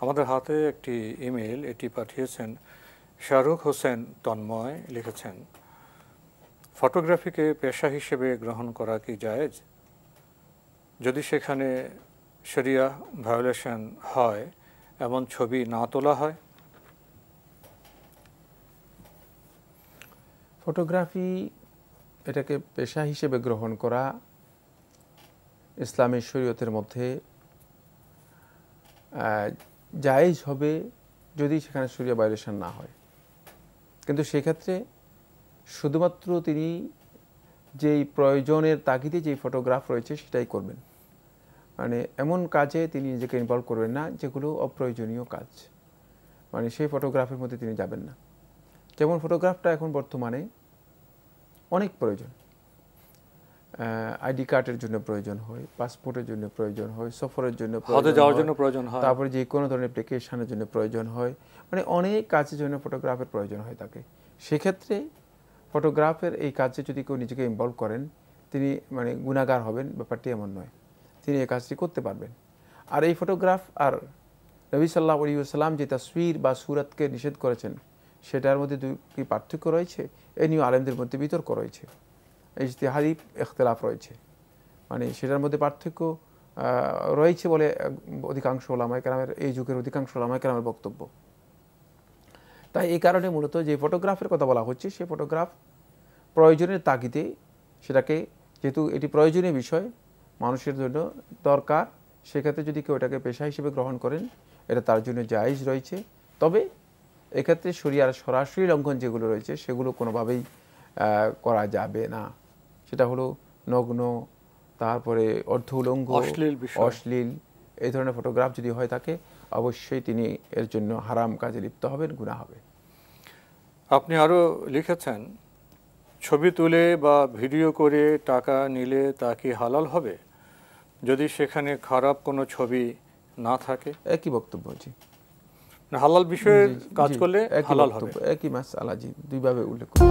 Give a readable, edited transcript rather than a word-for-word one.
আমাদের হাতে একটি ইমেল, এটি পাঠিয়েছেন শাহরুখ হোসেন তন্ময়। লিখেছেন, ফটোগ্রাফিকে পেশা হিসেবে গ্রহণ করা কি জায়েজ যদি সেখানে শরিয়া ভায়োলেশন হয় এমন ছবি না তোলা হয়? ফটোগ্রাফি এটাকে পেশা হিসেবে গ্রহণ করা ইসলামী শরীয়তের মধ্যে জায়েজ হবে যদি সেখানে শরিয়া ভায়োলেশন না হয়। কিন্তু সেক্ষেত্রে শুধুমাত্র তিনি যেই প্রয়োজনের তাগিদে যেই ফটোগ্রাফ রয়েছে সেটাই করবেন, মানে এমন কাজে তিনি নিজেকে ইনভলভ করবেন না যেগুলো অপ্রয়োজনীয় কাজ, মানে সেই ফটোগ্রাফের মধ্যে তিনি যাবেন না। যেমন ফটোগ্রাফটা এখন বর্তমানে অনেক প্রয়োজন, আইডি কার্ডের জন্য প্রয়োজন হয়, পাসপোর্টের জন্য প্রয়োজন হয়, সফরের জন্য প্রয়োজন হয়, তারপরে যে কোনো ধরনের অ্যাপ্লিকেশনের জন্য প্রয়োজন হয়, মানে অনেক কাজের জন্য ফটোগ্রাফের প্রয়োজন হয় তাকে। সেক্ষেত্রে ফটোগ্রাফের এই কাজে যদি কেউ নিজেকে ইনভলভ করেন তিনি মানে গুনাহগার হবেন, ব্যাপারটি এমন নয়, তিনি এই কাজটি করতে পারবেন। আর এই ফটোগ্রাফ আর নবী সাল্লাল্লাহু আলাইহি ওয়াসাল্লাম যে তাসবির বা সুরাতকে নিষেধ করেছেন সেটার মধ্যে কি পার্থক্য রয়েছে, এ নিয়ে আলেমদের মধ্যে বিতর্ক রয়েছে, ইজতিহাদি ইখতিলাফ রয়েছে, মানে সেটার মধ্যে পার্থক্য রয়েছে বলে অধিকাংশ ওলামায়ে কেরামের, এই যুগের অধিকাংশ ওলামায়ে কেরামের বক্তব্য। তাই এই কারণে মূলত যে ফটোগ্রাফের কথা বলা হচ্ছে সেই ফটোগ্রাফ প্রয়োজনের তাগিদে, সেটাকে যেহেতু এটি প্রয়োজনীয় বিষয় মানুষের জন্য দরকার, সেক্ষেত্রে যদি কেউ এটাকে পেশা হিসেবে গ্রহণ করেন এটা তার জন্য জায়েজ রয়েছে। তবে এক্ষেত্রে শরিয়ার সরাসরি লঙ্ঘন যেগুলো রয়েছে সেগুলো কোনোভাবেই করা যাবে না। সেটা হলো নগ্ন, তারপরে অর্ধ উলঙ্গ, অশ্লীল এই ধরনের ফটোগ্রাফ যদি হয় থাকে অবশ্যই তিনি এর জন্য হারাম কাজে লিপ্ত হবেন, গুনাহ হবে। আপনি আরও লিখেছেন, ছবি তুলে বা ভিডিও করে টাকা নিলে তা কি হালাল হবে যদি সেখানে খারাপ কোনো ছবি না থাকে? একই বক্তব্য, জি, হালাল বিষয়ে কাজ করলে হালাল হবে, একই মাসআলা, জি, দুইভাবে উল্লেখ করা।